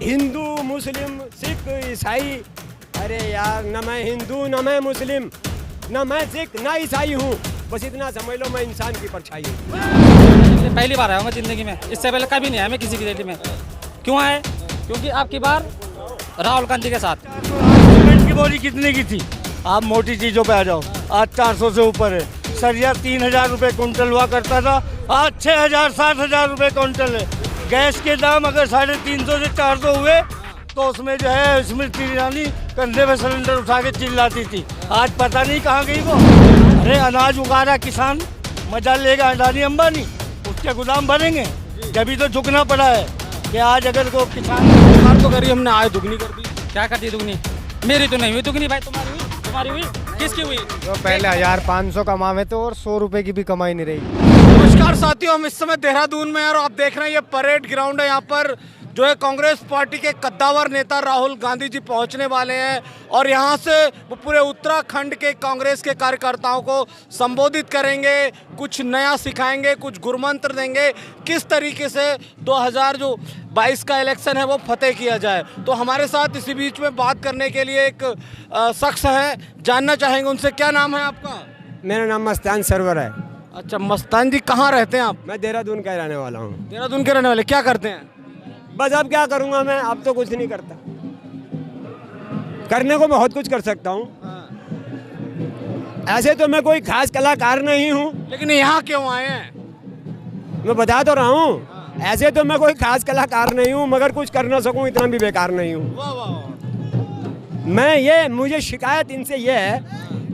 हिंदू मुस्लिम सिख ईसाई, अरे यार न मैं हिंदू न मैं मुस्लिम न मैं सिख न ईसाई हूँ, बस इतना समझ लो मैं इंसान की परछाई हूँ। पहली बार आया हूँ जिंदगी में, इससे पहले कभी नहीं आया मैं किसी की रैली में। क्यों आए? क्योंकि आपकी बार राहुल गांधी के साथ। सीमेंट की बोरी कितने की थी? आप मोटी चीजों पे आ जाओ, आज 400 से ऊपर है। सरिया 3000 रुपये कुंटल हुआ करता था, आज 6000 7000 रुपये कुंटल है। गैस के दाम अगर 350 से 400 हुए तो उसमें जो है स्मृति ईरानी कंधे में सिलेंडर उठा के चिल्लाती थी, आज पता नहीं कहाँ गई वो। अरे अनाज उगा रहा किसान, मजा लेगा अडानी अंबानी, उसके गुलाम बनेंगे। जब तो झुकना पड़ा है कि आज अगर को किसान तो करी हमने, आय दुगनी कर दी। क्या कर दी दुगनी? मेरी तो नहीं हुई दुगनी भाई, तुम्हारी हुई? तुम्हारी हुई? किसकी हुई? तो पहले 1500 कमावे थे और 100 रुपए की भी कमाई नहीं रही। नमस्कार साथियों, हम इस समय देहरादून में हैं और आप देख रहे हैं ये परेड ग्राउंड है। यहाँ पर जो है कांग्रेस पार्टी के कद्दावर नेता राहुल गांधी जी पहुंचने वाले हैं और यहाँ से वो पूरे उत्तराखंड के कांग्रेस के कार्यकर्ताओं को संबोधित करेंगे, कुछ नया सिखाएंगे, कुछ गुरमंत्र देंगे, किस तरीके से 2022 का इलेक्शन है वो फतेह किया जाए। तो हमारे साथ इसी बीच में बात करने के लिए एक शख्स है, जानना चाहेंगे उनसे। क्या नाम है आपका? मेरा नाम मस्तान सरवर है। अच्छा मस्तान जी, कहाँ रहते हैं आप? मैं देहरादून का रहने वाला हूँ। देहरादून के रहने वाले। क्या करते हैं? बस अब क्या करूँगा मैं, अब तो कुछ नहीं करता। करने को बहुत कुछ कर सकता हूँ, ऐसे तो मैं कोई खास कलाकार नहीं हूँ। लेकिन यहाँ क्यों आए हैं? मैं बता तो रहा हूँ, ऐसे तो मैं कोई खास कलाकार नहीं हूँ, मगर कुछ कर ना सकूँ इतना भी बेकार नहीं हूँ। वाह वाह। मैं मुझे शिकायत इनसे ये है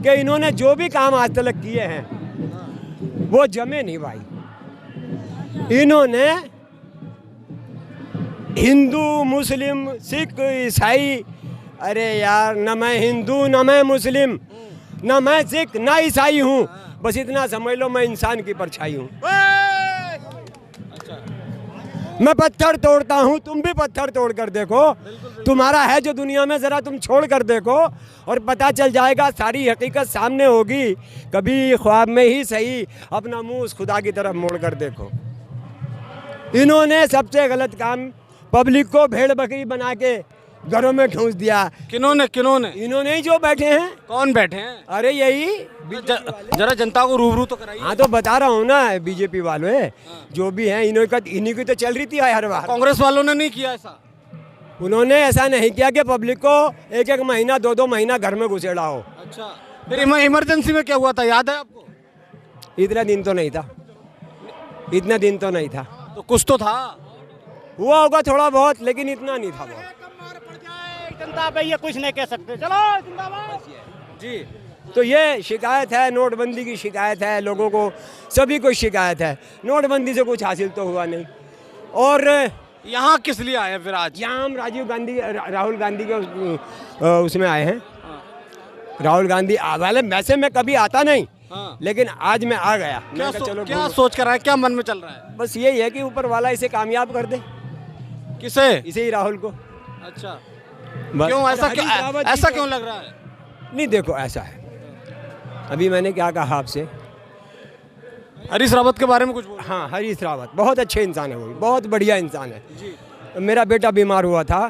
कि इन्होंने जो भी काम आज तक किए हैं वो जमे नहीं भाई। इन्होंने हिंदू मुस्लिम सिख ईसाई, अरे यार न मैं हिंदू न मैं मुस्लिम न मैं सिख न ईसाई हूँ, बस इतना समझ लो मैं इंसान की परछाई हूँ। मैं पत्थर तोड़ता हूँ, तुम भी पत्थर तोड़ कर देखो। तुम्हारा है जो दुनिया में ज़रा तुम छोड़ कर देखो और पता चल जाएगा, सारी हकीकत सामने होगी। कभी ख्वाब में ही सही अपना मुंह उस खुदा की तरफ मोड़ कर देखो। इन्होंने सबसे गलत काम पब्लिक को भेड़ बकरी बना के घरों में ठूंस दिया। किन्होंने? इन्होंने ही जो बैठे हैं। कौन बैठे हैं? अरे यही जरा जनता को रूबरू तो कराइए। हाँ तो बता रहा हूँ ना, बीजेपी वाले जो भी हैं इन्हीं की तो चल रही थी हर बार। कांग्रेस वालों ने नहीं किया ऐसा? उन्होंने ऐसा नहीं किया कि पब्लिक को एक महीना 2 महीना घर में घुसेड़ा हो। अच्छा, फिर इमरजेंसी में क्या हुआ था, याद है आपको? इतना दिन तो नहीं था, इतना दिन तो नहीं था। तो कुछ तो था, हुआ होगा थोड़ा बहुत, लेकिन इतना नहीं था बहुत। जनता पे ये कुछ नहीं कह सकते। चलो जिंदाबाद जी। तो ये शिकायत है, नोटबंदी की शिकायत है, लोगों को सभी को शिकायत है। नोटबंदी से कुछ हासिल तो हुआ नहीं। और यहाँ किस लिए आए फिर आज? यहाँ हम राहुल गांधी के उसमें आए हैं। राहुल गांधी वाले, वैसे मैं कभी आता नहीं, लेकिन आज मैं आ गया। क्या चलो क्या सोच कर आए, क्या मन में चल रहा है? बस यही है कि ऊपर वाला इसे कामयाब कर दे। किसे? इसे ही, राहुल को। अच्छा, क्यों ऐसा? ऐसा क्यों लग रहा है? नहीं देखो ऐसा है, अभी मैंने क्या कहा आपसे, हरीश रावत के बारे में कुछ बोल? हाँ, हरीश रावत बहुत अच्छे इंसान है, वो बहुत बढ़िया इंसान है जी। मेरा बेटा बीमार हुआ था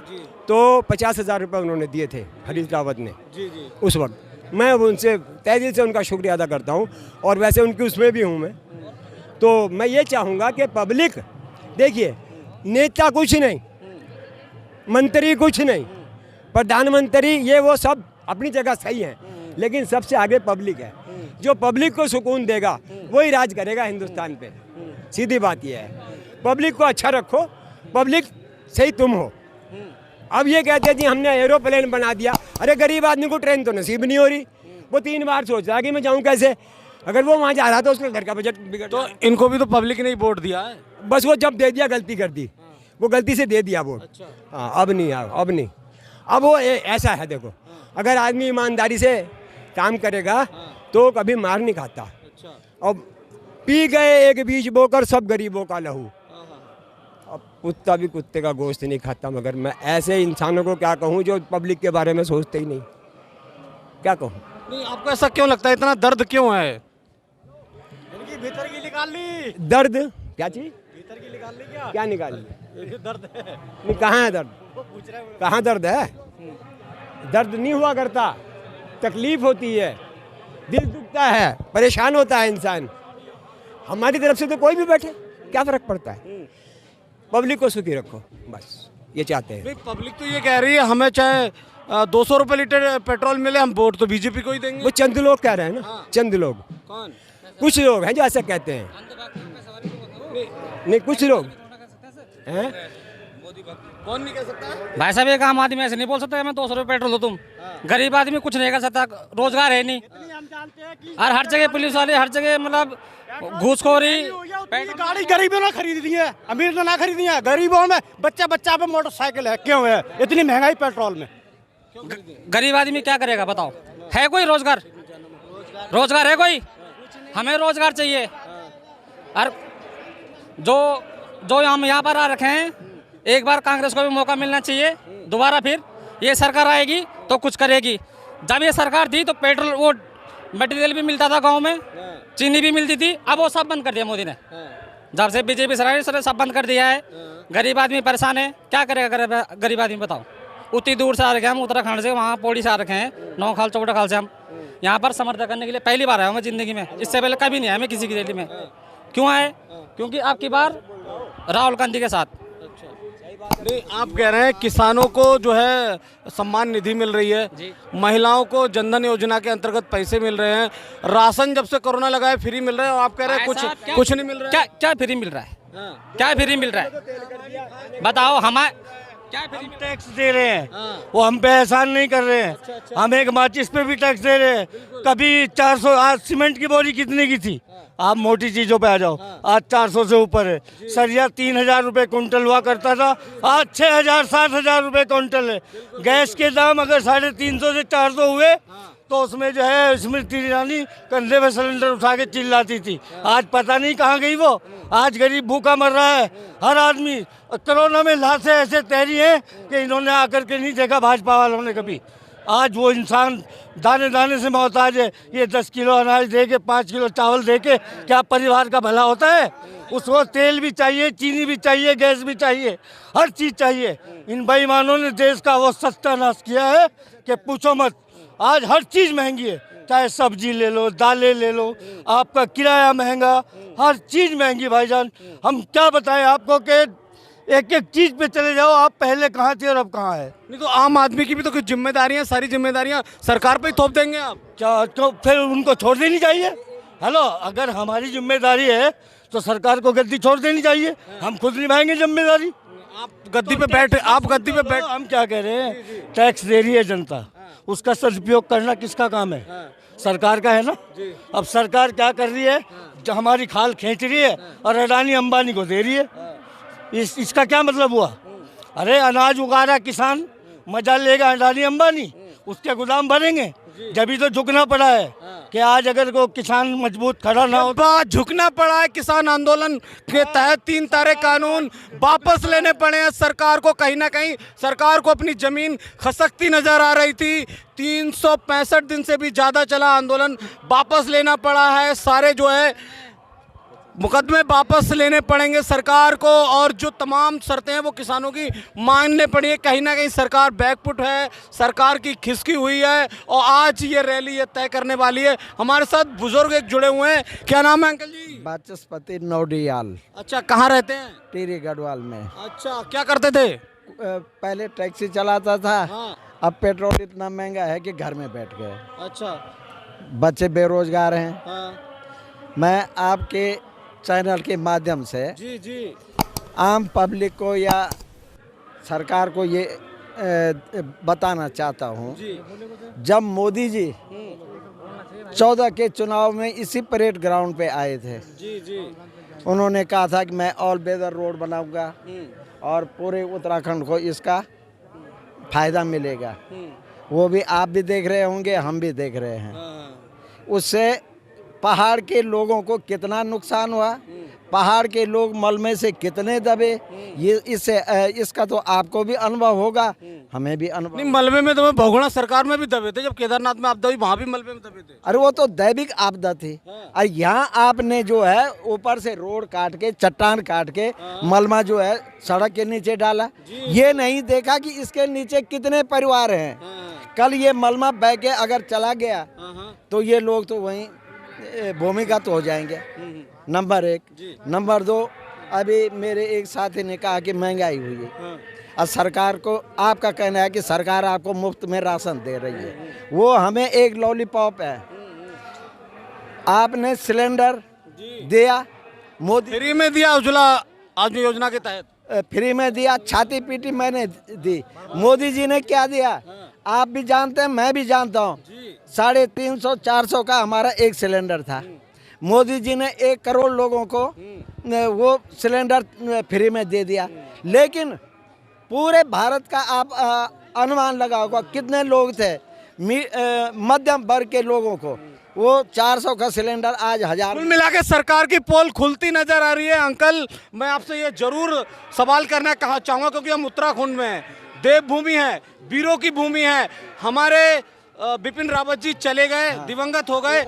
तो 50,000 रुपये उन्होंने दिए थे हरीश रावत ने जी जी। उस वक्त। मैं उनसे तहे दिल से उनका शुक्रिया अदा करता हूँ, और वैसे उनकी उसमें भी हूँ मैं। तो मैं ये चाहूँगा कि पब्लिक देखिए, नेता कुछ नहीं, मंत्री कुछ नहीं, प्रधानमंत्री ये वो सब अपनी जगह सही है, लेकिन सबसे आगे पब्लिक है। जो पब्लिक को सुकून देगा वही राज करेगा हिंदुस्तान पे। सीधी बात ये है, पब्लिक को अच्छा रखो, पब्लिक सही तुम हो। अब ये कहते हैं जी हमने एरोप्लेन बना दिया, अरे गरीब आदमी को ट्रेन तो नसीब नहीं हो रही, वो 3 बार सोच रहा है कि मैं जाऊँ कैसे। अगर वो वहाँ जा रहा था उसके घर का बजट बिगड़, तो इनको भी तो पब्लिक ने ही वोट दिया है। बस वो जब दे दिया गलती कर दी, वो गलती से दे दिया वोट। अच्छा। हाँ, अब नहीं। अब वो ऐसा है, देखो अगर आदमी ईमानदारी से काम करेगा तो कभी मार नहीं खाता। अच्छा। अब पी गए एक बीज बोकर सब गरीबों का लहू। अब कुत्ता भी कुत्ते का गोश्त नहीं खाता, मगर मैं ऐसे इंसानों को क्या कहूँ जो पब्लिक के बारे में सोचते ही नहीं, क्या कहूँ। नहीं, आपको ऐसा क्यों लगता है, इतना दर्द क्यों है? इनकी भीतर की निकाल ली। दर्द क्या चीज? भीतर की निकाल ली क्या? क्या निकाली? दर्द है। नहीं, कहाँ है दर्द? कहाँ दर्द है? दर्द नहीं हुआ करता, तकलीफ होती है, दिल दुखता है, परेशान होता है इंसान। हमारी तरफ से तो कोई भी बैठे, क्या फर्क पड़ता है? पब्लिक को सुखी रखो, बस ये चाहते हैं। नहीं, पब्लिक तो ये कह रही है हमें चाहे 200 रुपए लीटर पेट्रोल मिले, हम वोट तो बीजेपी को ही देंगे। वो चंद लोग कह रहे हैं ना, चंद लोग, कौन? कुछ लोग हैं जो ऐसा कहते हैं। नहीं, कुछ लोग हैं। कौन नहीं कह सकता? भाई साहब एक आम आदमी ऐसे नहीं बोल सकता मैं 200 रुपये पेट्रोल दो तुम। गरीब आदमी कुछ नहीं कर सकता, रोजगार है नहीं। और हर जगह पुलिस वाले, हर जगह मतलब घूसखोरी। गाड़ी गरीबों ने खरीदी है, अमीर ने ना खरीदी है। गरीबों में बच्चा बच्चा पे मोटरसाइकिल है, क्यों है इतनी महंगाई पेट्रोल में? गरीब आदमी क्या करेगा बताओ? है कोई रोजगार? रोजगार है कोई? हमें रोजगार चाहिए। और जो हम यहाँ पर आ रखे हैं, एक बार कांग्रेस को भी मौका मिलना चाहिए। दोबारा फिर ये सरकार आएगी तो कुछ करेगी। जब ये सरकार थी तो पेट्रोल, वो मटेरियल भी मिलता था गांव में, चीनी भी मिलती थी, अब वो सब बंद कर दिया मोदी ने। जब से बीजेपी सरकार ने सब बंद कर दिया है। गरीब आदमी परेशान है, क्या करेगा गरीब आदमी बताओ? उतनी दूर से आ रखे हैं हम, उत्तराखंड से, वहाँ पौड़ी से आ रखे हैं, नौखाल चौटाखाल से हम यहाँ पर समर्थन करने के लिए पहली बार आया हूँ मैं ज़िंदगी में। इससे पहले कभी नहीं आया मैं किसी की रैली में। क्यों आए? क्योंकि आपकी बार राहुल गांधी के साथ। नहीं, आप कह रहे हैं किसानों को जो है सम्मान निधि मिल रही है, महिलाओं को जनधन योजना के अंतर्गत पैसे मिल रहे हैं, राशन जब से कोरोना लगा है फ्री मिल रहा है, और आप कह रहे हैं कुछ नहीं मिल रहा है। क्या फ्री मिल रहा है? क्या फ्री मिल रहा है बताओ? हमारे क्या फ्री टैक्स दे रहे हैं, वो हम पे एहसान नहीं कर रहे हैं। हम एक माचिस पे भी टैक्स दे रहे हैं। कभी 400, आज सीमेंट की बोरी कितने की थी? आप मोटी चीजों पे आ जाओ, आज 400 से ऊपर है। सरिया 3000 रुपये कुंटल हुआ करता था, आज 6000 7000 रुपये कुंटल है। गैस के दाम अगर 350 से 400 हुए तो उसमें जो है स्मृति ईरानी कंधे में सिलेंडर उठा के चिल्लाती थी। आज पता नहीं कहाँ गई वो। आज गरीब भूखा मर रहा है, हर आदमी। कोरोना में लाशें ऐसे तैरी हैं कि इन्होंने आकर के नहीं देखा भाजपा वालों ने कभी। आज वो इंसान दाने दाने से मोहताज है। ये 10 किलो अनाज दे के, 5 किलो चावल दे के क्या परिवार का भला होता है? उसको तेल भी चाहिए, चीनी भी चाहिए, गैस भी चाहिए, हर चीज़ चाहिए। इन बेईमानों ने देश का वो सत्यानाश किया है कि पूछो मत। आज हर चीज़ महंगी है, चाहे सब्जी ले लो, दालें ले लो, आपका किराया महंगा, हर चीज़ महंगी भाईजान। हम क्या बताएं आपको कि एक एक चीज़ पे चले जाओ आप, पहले कहाँ थे और अब कहाँ है। नहीं तो आम आदमी की भी तो कुछ जिम्मेदारियां, सारी जिम्मेदारियां सरकार पे ही थोप देंगे आप? क्या तो फिर उनको छोड़ देनी चाहिए? हेलो, अगर हमारी जिम्मेदारी है तो सरकार को गद्दी छोड़ देनी चाहिए। हम खुद निभाएंगे जिम्मेदारी। आप गद्दी पे बैठ हम क्या कह रहे हैं? टैक्स दे रही है जनता, उसका सदुपयोग करना किसका काम है? सरकार का है ना। अब सरकार क्या कर रही है? जो हमारी खाल खींच रही है और अडानी अंबानी को दे रही है। इसका क्या मतलब हुआ? अरे अनाज उगा रहा किसान, मजा लेगा अडानी अंबानी, उसके गोदाम भरेंगे। जब तो झुकना पड़ा है कि आज अगर को किसान मजबूत खड़ा ना हो, झुकना पड़ा है। किसान आंदोलन के तहत 3 तारे कानून वापस लेने पड़े हैं सरकार को। कहीं ना कहीं सरकार को अपनी जमीन खसकती नजर आ रही थी। 365 दिन से भी ज़्यादा चला आंदोलन, वापस लेना पड़ा है। सारे जो है मुकदमे वापस लेने पड़ेंगे सरकार को, और जो तमाम शर्तें हैं वो किसानों की मानने पड़ी है। कहीं ना कहीं सरकार बैकफुट है, सरकार की खिसकी हुई है, और आज ये रैली ये तय करने वाली है। हमारे साथ बुजुर्ग एक जुड़े हुए हैं। क्या नाम है अंकल जी? वाचस्पति नौडियाल, अच्छा, कहाँ रहते हैं? टिहरी गढ़वाल में। अच्छा, क्या करते थे? पहले टैक्सी चलाता था। हाँ। अब पेट्रोल इतना महंगा है कि घर में बैठ गए। अच्छा। बच्चे बेरोजगार हैं। हाँ। मैं आपके चैनल के माध्यम से जी आम पब्लिक को या सरकार को ये बताना चाहता हूँ, जब मोदी जी 14 के चुनाव में इसी परेड ग्राउंड पे आए थे, उन्होंने कहा था कि मैं ऑल वेदर रोड बनाऊंगा और पूरे उत्तराखंड को इसका फायदा मिलेगा। वो भी आप भी देख रहे होंगे, हम भी देख रहे हैं। उससे पहाड़ के लोगों को कितना नुकसान हुआ, पहाड़ के लोग मलबे से कितने दबे, ये इसका तो आपको भी अनुभव होगा, हमें भी अनुभव। नहीं, मलबे में तो बहुगुणा सरकार में भी दबे थे, जब केदारनाथ में आपदा हुई वहां भी मलबे में दबे थे। अरे वो तो दैविक आपदा थी। और यहाँ आपने जो है ऊपर से रोड काट के, चट्टान काट के मलबा जो है सड़क के नीचे डाला, ये नहीं देखा कि इसके नीचे कितने परिवार हैं। कल ये मलबा बह के अगर चला गया तो ये लोग तो वहीं भूमिगत हो जाएंगे, नंबर 1। नंबर 2, अभी मेरे एक साथी ने कहा कि महंगाई हुई है, और सरकार को, आपका कहना है कि सरकार आपको मुफ्त में राशन दे रही है, वो हमें एक लॉलीपॉप है। आपने सिलेंडर दिया, मोदी फ्री में दिया उज्ज्वला योजना के तहत, फ्री में दिया, छाती पीटी मैंने दी। मोदी जी ने क्या दिया आप भी जानते हैं, मैं भी जानता हूँ। 350-400 का हमारा एक सिलेंडर था। मोदी जी ने 1 करोड़ लोगों को वो सिलेंडर फ्री में दे दिया। लेकिन पूरे भारत का आप अनुमान लगाओगे कितने लोग थे मध्यम वर्ग के लोगों को, वो 400 का सिलेंडर आज 1000। कुल मिला के सरकार की पोल खुलती नजर आ रही है। अंकल, मैं आपसे ये जरूर सवाल करना चाहूँगा, क्योंकि हम उत्तराखंड में हैं, देवभूमि है, वीरों की भूमि है। हमारे बिपिन रावत जी चले गए, दिवंगत हो गए,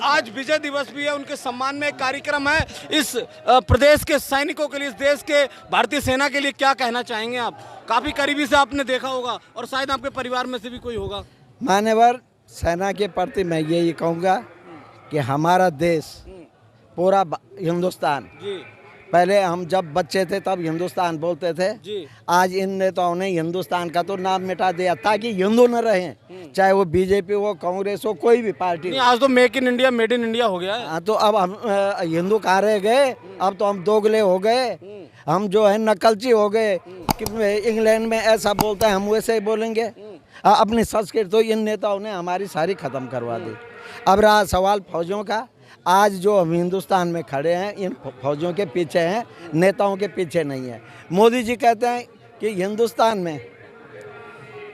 आज विजय दिवस भी है, उनके सम्मान में एक कार्यक्रम है। इस प्रदेश के सैनिकों के लिए, इस देश के भारतीय सेना के लिए क्या कहना चाहेंगे आप? काफी करीबी से आपने देखा होगा और शायद आपके परिवार में से भी कोई होगा। मान्यवर सेना के प्रति मैं यही कहूँगा कि हमारा देश, पूरा हिंदुस्तान, पहले हम जब बच्चे थे तब हिंदुस्तान बोलते थे, आज इन नेताओं ने हिंदुस्तान का तो नाम मिटा दिया ताकि हिंदू न रहें, चाहे वो बीजेपी हो, कांग्रेस हो, कोई भी पार्टी। आज तो make in India, made in India हो गया है। हाँ, तो अब हम हिंदू कहाँ रह गए? अब तो हम दोगले हो गए, हम जो है नकलची हो गए कि इंग्लैंड में ऐसा बोलता है हम वैसे ही बोलेंगे। अपनी संस्कृति तो इन नेताओं ने हमारी सारी ख़त्म करवा दी। अब रहा सवाल फौजों का, आज जो हम हिंदुस्तान में खड़े हैं इन फौजों के पीछे हैं, नेताओं के पीछे नहीं है। मोदी जी कहते हैं कि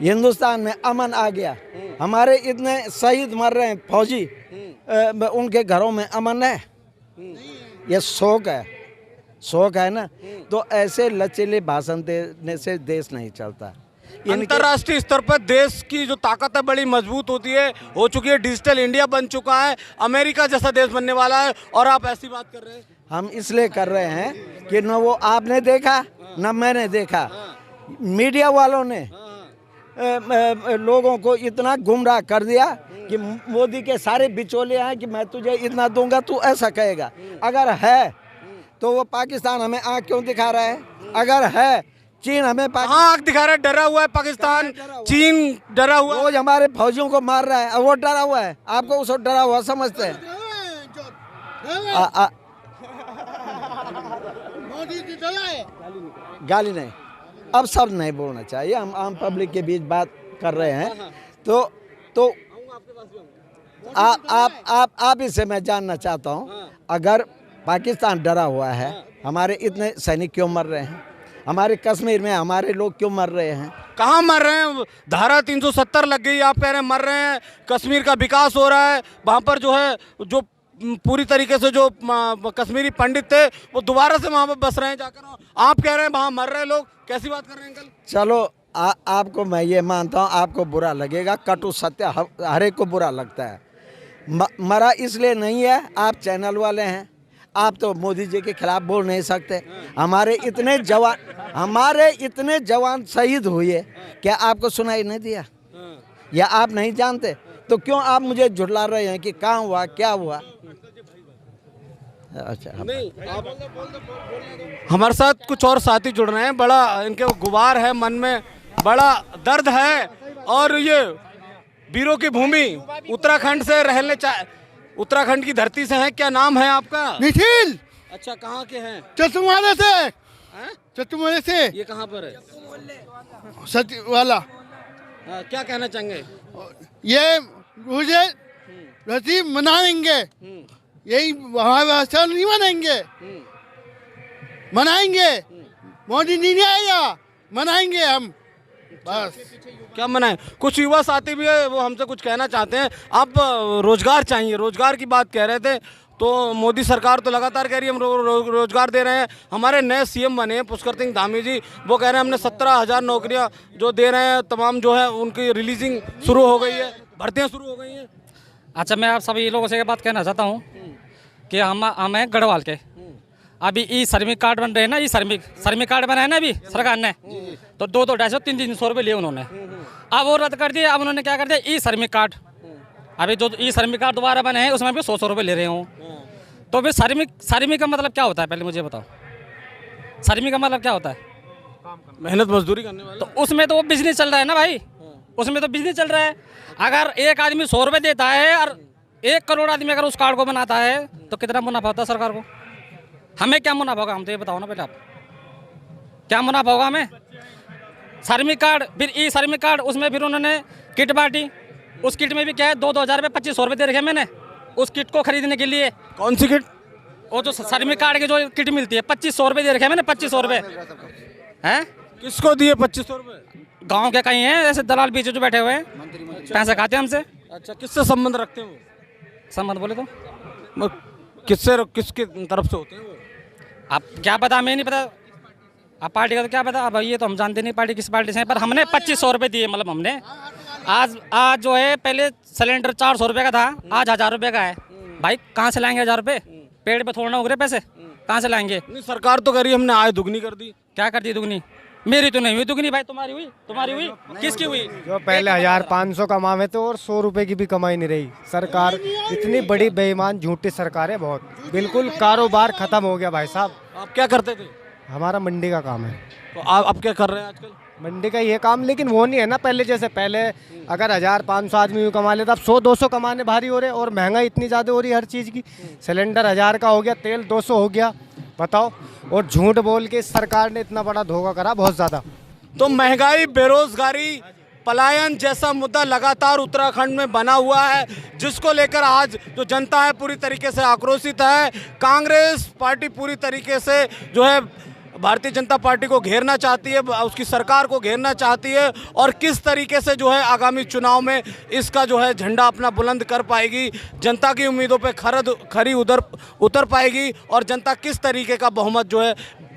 हिंदुस्तान में अमन आ गया, हमारे इतने शहीद मर रहे हैं फौजी, उनके घरों में अमन है? ये शौक है ना। तो ऐसे लचीले भाषण देने से देश नहीं चलता। अंतर्राष्ट्रीय स्तर पर देश की जो ताकत है बड़ी मजबूत होती है, हो चुकी है, डिजिटल इंडिया बन चुका है, अमेरिका जैसा देश बनने वाला है, और आप ऐसी बात कर रहे हैं। हम इसलिए कर रहे हैं कि न वो आपने देखा न मैंने देखा, मीडिया वालों ने लोगों को इतना गुमराह कर दिया कि मोदी के सारे बिचौलिए हैं कि मैं तुझे इतना दूंगा, तू ऐसा कहेगा। अगर है तो वो पाकिस्तान हमें आँख क्यों दिखा रहा है? अगर है चीन हमें आँख दिखा रहा है, डरा हुआ है पाकिस्तान, चीन डरा हुआ है, रोज हमारे फौजियों को मार रहा है, वो डरा हुआ है। आपको उसको डरा हुआ समझते हैं? गाली नहीं, अब सब नहीं बोलना चाहिए, हम आम पब्लिक के बीच बात कर रहे हैं। तो आप इससे मैं जानना चाहता हूँ, अगर पाकिस्तान डरा हुआ है, हमारे इतने सैनिक क्यों मर रहे हैं? हमारे कश्मीर में हमारे लोग क्यों मर रहे हैं? कहाँ मर रहे हैं? धारा 370 लग गई, आप कह रहे हैं मर रहे हैं। कश्मीर का विकास हो रहा है, वहाँ पर जो है, जो पूरी तरीके से जो कश्मीरी पंडित थे वो दोबारा से वहाँ पर बस रहे हैं जाकर, आप कह रहे हैं वहाँ मर रहे लोग। कैसी बात कर रहे हैं अंकल? चलो आपको मैं ये मानता हूँ, आपको बुरा लगेगा, कटु सत्य हर एक को बुरा लगता है। मरा इसलिए नहीं है, आप चैनल वाले हैं, आप तो मोदी जी के खिलाफ बोल नहीं सकते। हमारे इतने जवान शहीद हुए, क्या आपको सुनाई नहीं दिया? या आप नहीं जानते? तो क्यों आप मुझे झुठला रहे हैं कि कहाँ हुआ, क्या हुआ? अच्छा, हमारे साथ कुछ और साथी जुड़ रहे हैं, बड़ा इनके गुबार है, मन में बड़ा दर्द है। और ये वीरों की भूमि उत्तराखंड से उत्तराखंड की धरती से है। क्या नाम है आपका? निखिल। अच्छा, कहाँ के हैं? चतुर्माले से। चतुर्माले से। ये कहाँ पर है? सच वाला। क्या कहना चाहेंगे? ये मुझे रसी मनाएंगे, यही वहाँ नहीं मनाएंगे, मोदी नहीं आएगा, मनाएंगे हम बस। क्या मनाएं? कुछ युवा साथी भी है, वो हमसे कुछ कहना चाहते हैं। आप रोजगार चाहिए, रोजगार की बात कह रहे थे, तो मोदी सरकार तो लगातार कह रही है हम रोजगार दे रहे हैं। हमारे नए सीएम बने हैं पुष्कर सिंह धामी जी, वो कह रहे हैं हमने 17,000 नौकरियां जो दे रहे हैं तमाम जो है उनकी रिलीजिंग शुरू हो गई है, भर्तियां शुरू हो गई हैं। अच्छा, मैं आप सभी लोगों से एक बात कहना चाहता हूँ कि हम हैं गढ़वाल के। अभी ई श्रमिक कार्ड बन रहे हैं ना, ई श्रमिक कार्ड बनाए ना अभी सरकार ने, तो 200, 250, 300 रुपये लिए उन्होंने। अब वो रद्द कर दिए। अब उन्होंने क्या कर दिया, ई श्रमिक कार्ड। अभी जो ई श्रमिक कार्ड दोबारा बने हैं उसमें भी 100 रुपये ले रहे हूँ। तो फिर श्रमिक का मतलब क्या होता है, पहले मुझे बताओ। श्रमिक का मतलब क्या होता है? मेहनत मजदूरी करने वाले। तो उसमें तो वो बिजनेस चल रहा है ना भाई, उसमें तो बिजनेस चल रहा है। अगर एक आदमी 100 रुपये देता है और 1 करोड़ आदमी अगर उस कार्ड को बनाता है तो कितना मुनाफा होता है सरकार को? हमें क्या मुनाफा होगा, हम तो ये बताओ ना पहले आप, क्या मुनाफा होगा हमें? श्रमिक कार्ड, फिर ई श्रमिक कार्ड, उसमें फिर उन्होंने किट बांटी। उस किट में भी क्या है, 2,000 रुपये 2,500 रुपये दे रखे मैंने उस किट को खरीदने के लिए। कौन सी किट? वो जो श्रमिक कार्ड की जो किट मिलती है 2,500 रुपये दे रखे मैंने, 2,500 रुपये हैं। किसको दिए 2,500 रुपये? गाँव के कहीं हैं ऐसे दलाल पीछे जो बैठे हुए हैं, पैसे खाते हैं हमसे। अच्छा, किससे संबंध रखते हैं वो? संबंध बोले तो किसके तरफ से होते हैं वो? आप क्या पता, हमें नहीं पता। आप पार्टी का तो क्या पता, अब ये तो हम जानते नहीं पार्टी किस पार्टी से है। पर हमने 2,500 रुपये दिए, मतलब हमने आज जो है, पहले सिलेंडर 400 रुपये का था, आज 1,000 रुपये का है। भाई कहाँ से लाएंगे 1,000 रुपये? पेड़ पे थोड़ा ना उग रहे पैसे, कहाँ से लाएंगे? नहीं, सरकार तो कह रही है हमने आय दुगनी कर दी। क्या कर दी दुगनी? मेरी तो नहीं हुई दुगनी भाई, तुम्हारी हुई? तुम्हारी हुई? किसकी हुई? जो पहले 1,500 कमावे थे और 100 रुपए की भी कमाई नहीं रही। सरकार इतनी बड़ी बेईमान झूठी सरकार है, बहुत बिल्कुल कारोबार खत्म हो गया भाई साहब। आप क्या करते थे? हमारा मंडी का काम है। तो आप क्या कर रहे हैं आजकल? मंडी का ये काम, लेकिन वो नहीं है ना पहले जैसे। पहले अगर 1,500 आदमी कमा लेता, अब 100-200 कमाने भारी हो रहे। और महंगाई इतनी ज़्यादा हो रही है हर चीज़ की। सिलेंडर 1,000 का हो गया, तेल 200 हो गया, बताओ। और झूठ बोल के सरकार ने इतना बड़ा धोखा करा, बहुत ज़्यादा। तो महंगाई, बेरोजगारी, पलायन जैसा मुद्दा लगातार उत्तराखंड में बना हुआ है, जिसको लेकर आज जो जनता है पूरी तरीके से आक्रोशित है। कांग्रेस पार्टी पूरी तरीके से जो है भारतीय जनता पार्टी को घेरना चाहती है, उसकी सरकार को घेरना चाहती है, और किस तरीके से जो है आगामी चुनाव में इसका जो है झंडा अपना बुलंद कर पाएगी, जनता की उम्मीदों पे खरी उतर पाएगी, और जनता किस तरीके का बहुमत जो है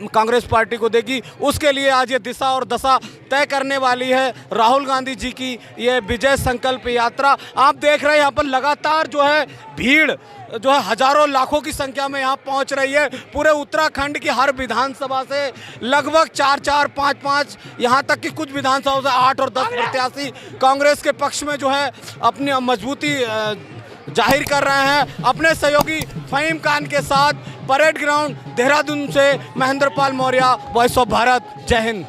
कांग्रेस पार्टी को देगी, उसके लिए आज ये दिशा और दशा तय करने वाली है राहुल गांधी जी की ये विजय संकल्प यात्रा। आप देख रहे हैं यहाँ पर लगातार जो है भीड़ जो है हजारों लाखों की संख्या में यहाँ पहुँच रही है। पूरे उत्तराखंड की हर विधानसभा से लगभग 4-4, 5-5, यहाँ तक कि कुछ विधानसभाओं से 8 और 10 प्रत्याशी कांग्रेस के पक्ष में जो है अपनी मजबूती जाहिर कर रहे हैं। अपने सहयोगी फहीम खान के साथ परेड ग्राउंड देहरादून से महेंद्र पाल मौर्य, वॉइस ऑफ भारत। जय हिंद।